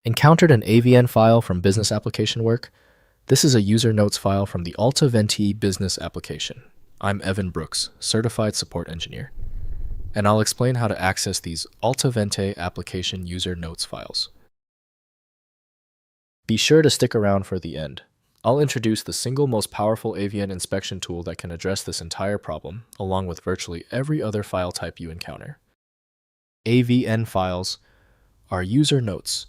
Encountered an AVN file from business application work? This is a user notes file from the AltaVENTE business application. I'm Evan Brooks, Certified Support Engineer, and I'll explain how to access these AltaVENTE application user notes files. Be sure to stick around for the end. I'll introduce the single most powerful AVN inspection tool that can address this entire problem, along with virtually every other file type you encounter. AVN files are user notes,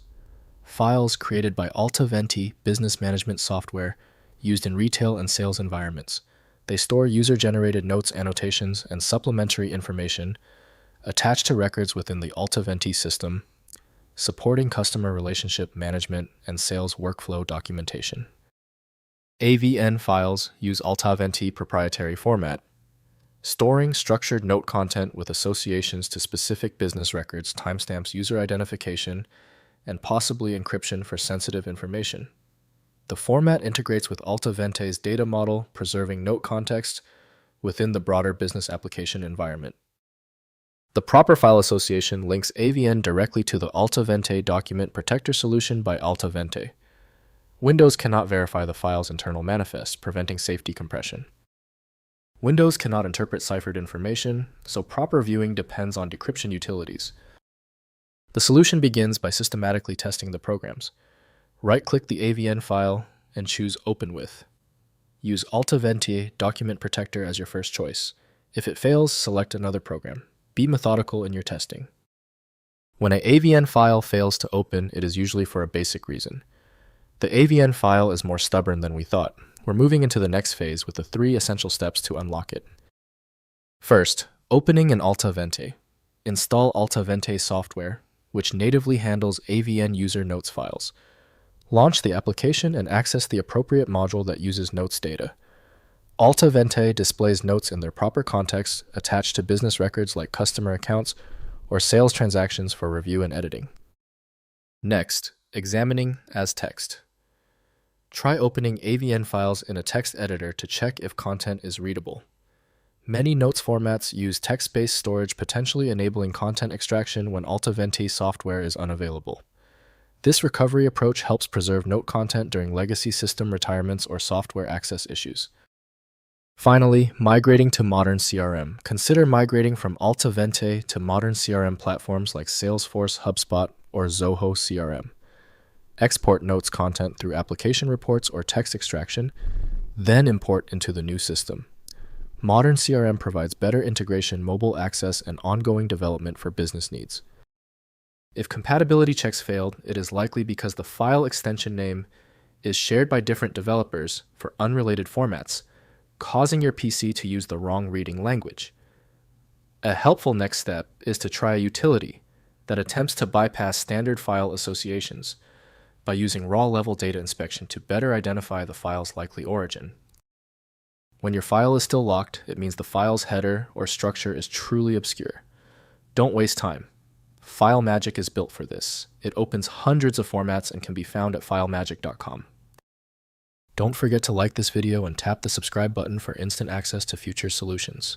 files created by AltaVENTE business management software used in retail and sales environments. They store user-generated notes, annotations, and supplementary information attached to records within the AltaVENTE system, supporting customer relationship management and sales workflow documentation. AVN files use AltaVENTE proprietary format, storing structured note content with associations to specific business records, timestamps, user identification, and possibly encryption for sensitive information. The format integrates with AltaVENTE's data model, preserving note context within the broader business application environment. The proper file association links AVN directly to the AltaVENTE document protector solution by AltaVENTE. Windows cannot verify the file's internal manifest, preventing safety compression. Windows cannot interpret ciphered information, so proper viewing depends on decryption utilities. The solution begins by systematically testing the programs. Right-click the AVN file and choose Open With. Use AltaVENTE Document Protector as your first choice. If it fails, select another program. Be methodical in your testing. When an AVN file fails to open, it is usually for a basic reason. The AVN file is more stubborn than we thought. We're moving into the next phase with the 3 essential steps to unlock it. First, opening an AltaVENTE. Install AltaVENTE software, which natively handles AVN user notes files. Launch the application and access the appropriate module that uses notes data. AltaVENTE displays notes in their proper context attached to business records like customer accounts or sales transactions for review and editing. Next, examining as text. Try opening AVN files in a text editor to check if content is readable. Many notes formats use text-based storage, potentially enabling content extraction when AltaVENTE software is unavailable. This recovery approach helps preserve note content during legacy system retirements or software access issues. Finally, migrating to Modern CRM. Consider migrating from AltaVENTE to Modern CRM platforms like Salesforce, HubSpot, or Zoho CRM. Export notes content through application reports or text extraction, then import into the new system. Modern CRM provides better integration, mobile access, and ongoing development for business needs. If compatibility checks failed, it is likely because the file extension name is shared by different developers for unrelated formats, causing your PC to use the wrong reading language. A helpful next step is to try a utility that attempts to bypass standard file associations by using raw-level data inspection to better identify the file's likely origin. When your file is still locked, it means the file's header or structure is truly obscure. Don't waste time. FileMagick is built for this. It opens hundreds of formats and can be found at filemagick.com. Don't forget to like this video and tap the subscribe button for instant access to future solutions.